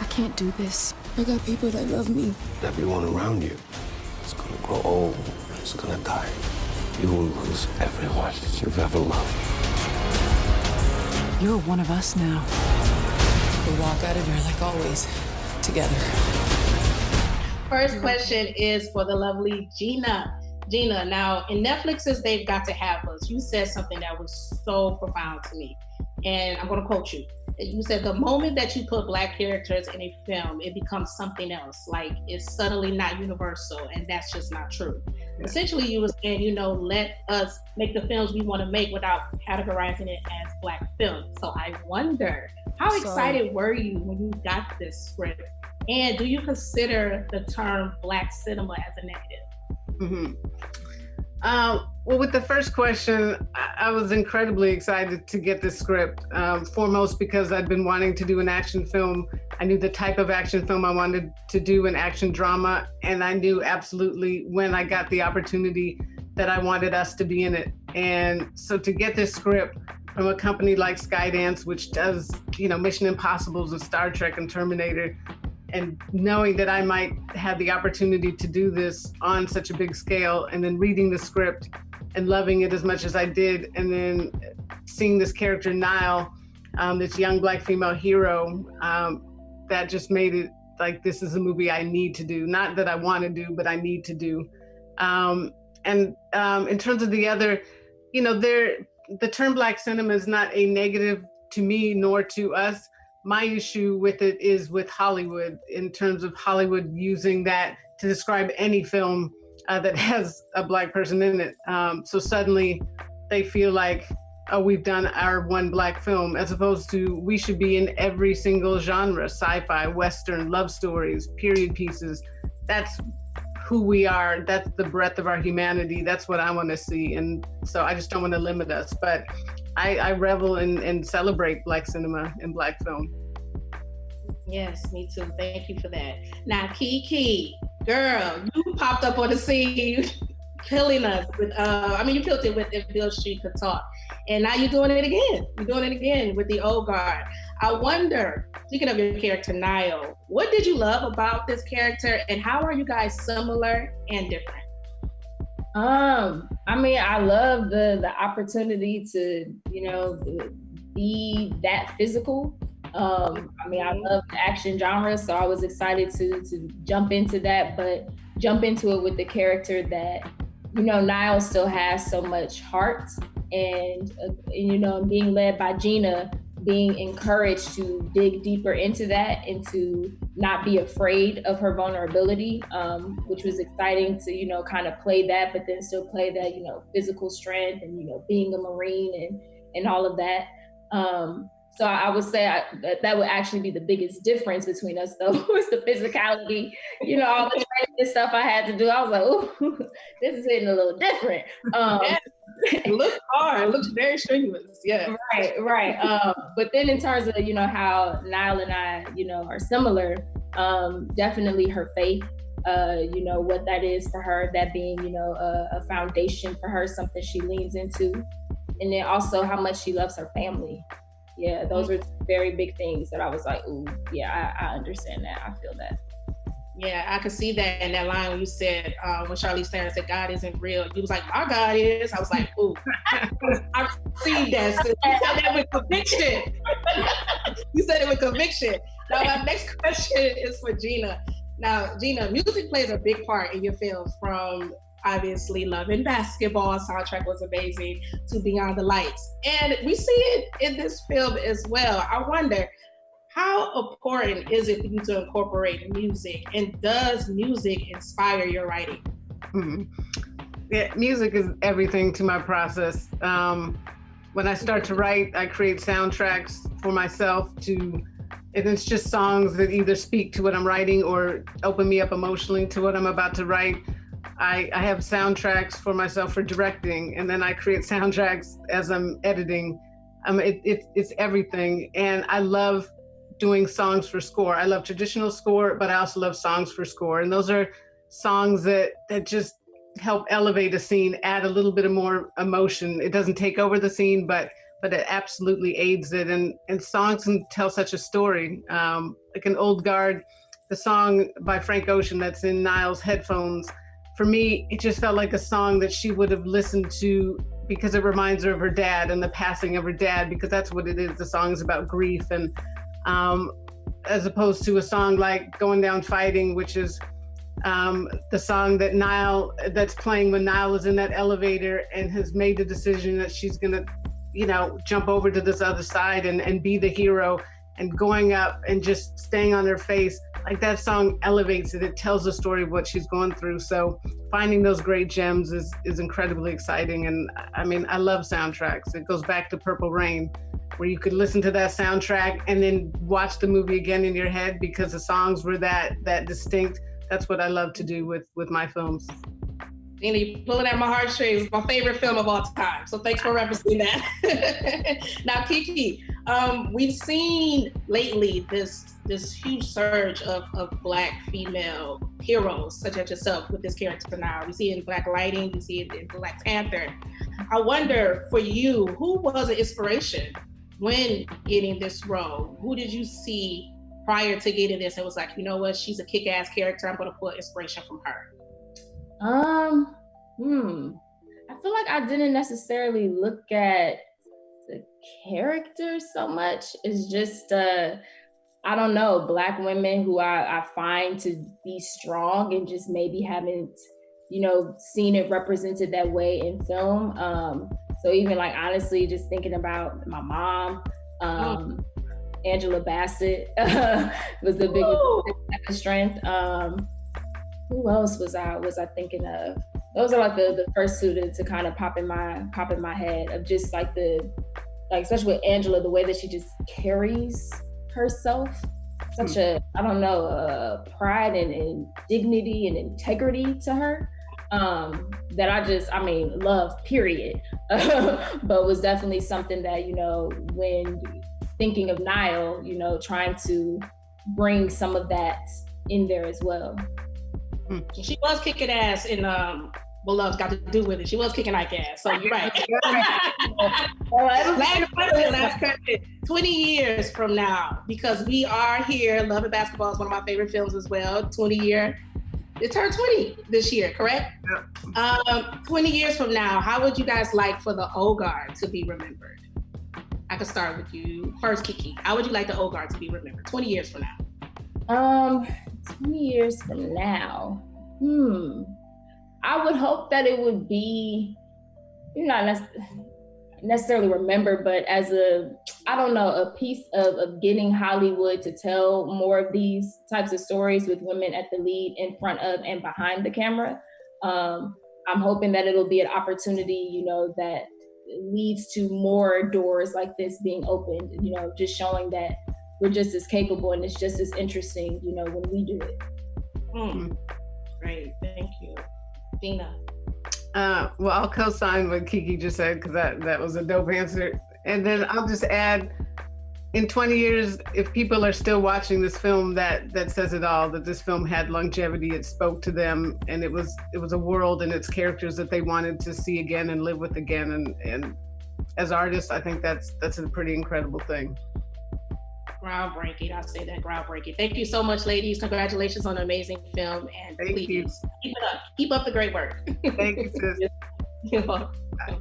I can't do this. I got people that love me. Everyone around you is gonna grow old, is gonna die. You will lose everyone you've ever loved. You're one of us now. We walk out of here like always, together. First question is for the lovely Gina. Gina, now in Netflix's They've Got to Have Us, you said something that was so profound to me. And I'm going to quote you. You said the moment that you put Black characters in a film, it becomes something else. Like it's suddenly not universal, and that's just not true. Yeah. Essentially, you were saying, let us make the films we want to make without categorizing it as Black film. So I wonder, how excited were you when you got this script? And do you consider the term Black cinema as a negative? Mm-hmm. Well, with the first question, I was incredibly excited to get this script, foremost because I'd been wanting to do an action film. I knew the type of action film I wanted to do, an action drama, and I knew absolutely when I got the opportunity that I wanted us to be in it. And so to get this script from a company like Skydance, which does, Mission Impossibles and Star Trek and Terminator, and knowing that I might have the opportunity to do this on such a big scale, and then reading the script and loving it as much as I did, and then seeing this character Nile, this young Black female hero, that just made it like, this is a movie I need to do. Not that I want to do, but I need to do. And in terms of the other, the term Black cinema is not a negative to me nor to us. My issue with it is with Hollywood, in terms of Hollywood using that to describe any film that has a Black person in it. So suddenly they feel like, oh, we've done our one Black film, as opposed to we should be in every single genre: sci-fi, Western, love stories, period pieces. That's who we are. That's the breadth of our humanity. That's what I want to see. And so I just don't want to limit us. But I revel and celebrate Black cinema and Black film. Yes, me too. Thank you for that. Now, Kiki, girl, you popped up on the scene, killing us with, you killed it with If Bill Street Could Talk. And now you're doing it again. You're doing it again with the old guard. I wonder, speaking of your character, Nile, what did you love about this character, and how are you guys similar and different? I love the opportunity to, be that physical. I love the action genre, so I was excited to jump into that, but jump into it with the character that, Nile still has so much heart, and being led by Gina, being encouraged to dig deeper into that and to not be afraid of her vulnerability, which was exciting to, kind of play that, but then still play that, physical strength and, being a Marine and all of that. So I would say that would actually be the biggest difference between us, though, was the physicality. All the training and stuff I had to do. I was like, ooh, this is hitting a little different. It looks hard. It looks very strenuous. Yeah. Right. But then in terms of, how Nile and I, are similar, definitely her faith, what that is for her, that being, a foundation for her, something she leans into. And then also how much she loves her family. Yeah, those were very big things that I was like, ooh, yeah, I understand that. I feel that. Yeah, I could see that in that line when you said, when Charlize Theron said, God isn't real. You was like, my God is. I was like, ooh, I see that. So you said that with conviction. You said it with conviction. Now, my next question is for Gina. Now, Gina, music plays a big part in your films, from obviously Love and Basketball, soundtrack was amazing, to Beyond the Lights. And we see it in this film as well. I wonder, how important is it for you to incorporate music, and does music inspire your writing? Mm-hmm. Yeah, music is everything to my process. When I start to write, I create soundtracks for myself and it's just songs that either speak to what I'm writing or open me up emotionally to what I'm about to write. I have soundtracks for myself for directing, and then I create soundtracks as I'm editing. It's everything. And I love doing songs for score. I love traditional score, but I also love songs for score. And those are songs that just help elevate a scene, add a little bit of more emotion. It doesn't take over the scene, but but it absolutely aids it. And songs can tell such a story. Like an Old Guard, the song by Frank Ocean that's in Niall's headphones, for me, it just felt like a song that she would have listened to because it reminds her of her dad and the passing of her dad, because that's what it is. The song is about grief. And as opposed to a song like Going Down Fighting, which is the song that that's playing when Niall is in that elevator and has made the decision that she's gonna, jump over to this other side and be the hero, and going up and just staying on her face. Like, that song elevates it. It tells the story of what she's going through. So finding those great gems is incredibly exciting. And I mean, I love soundtracks. It goes back to Purple Rain, where you could listen to that soundtrack and then watch the movie again in your head because the songs were that distinct. That's what I love to do with my films. Gina, you're pulling at my heartstrings. It's my favorite film of all time. So thanks for referencing that. Now, Kiki, we've seen lately this huge surge of Black female heroes, such as yourself with this character now. We see it in Black Lightning, we see it in Black Panther. I wonder, for you, who was an inspiration when getting this role? Who did you see prior to getting this and was like, you know what, she's a kick-ass character, I'm gonna pull inspiration from her? I feel like I didn't necessarily look at the character so much. It's just, I don't know, Black women who I find to be strong and just maybe haven't, seen it represented that way in film. So even like, honestly, just thinking about my mom, Angela Bassett was the biggest strength. Who else was I thinking of? Those are like the first two to kind of pop in my head, of just like especially with Angela, the way that she just carries herself, such a pride and dignity and integrity to her, that I love, period. But was definitely something that, when thinking of Niall, trying to bring some of that in there as well. She was kicking ass in What Love's Got to Do With It. She was kicking like ass, so you're right. Last question, 20 years from now, because we are here, Love and Basketball is one of my favorite films as well, 20 year. It turned 20 this year, correct? Yeah. 20 years from now, how would you guys like for the Old Guard to be remembered? I could start with you first, Kiki. How would you like the Old Guard to be remembered 20 years from now? 20 years from now, I would hope that it would be, not necessarily remembered, but as a piece of getting Hollywood to tell more of these types of stories with women at the lead, in front of and behind the camera. I'm hoping that it'll be an opportunity, that leads to more doors like this being opened, just showing that we're just as capable and it's just as interesting, when we do it. Great, thank you. Gina. Well, I'll co-sign what Kiki just said, because that was a dope answer. And then I'll just add, in 20 years, if people are still watching this film, that says it all, that this film had longevity, it spoke to them, and it was a world and its characters that they wanted to see again and live with again. And as artists, I think that's a pretty incredible thing. Groundbreaking. I'll say that, groundbreaking. Thank you so much, ladies. Congratulations on an amazing film, and please keep it up. Keep up the great work. Thank you, sis. You're welcome. Bye.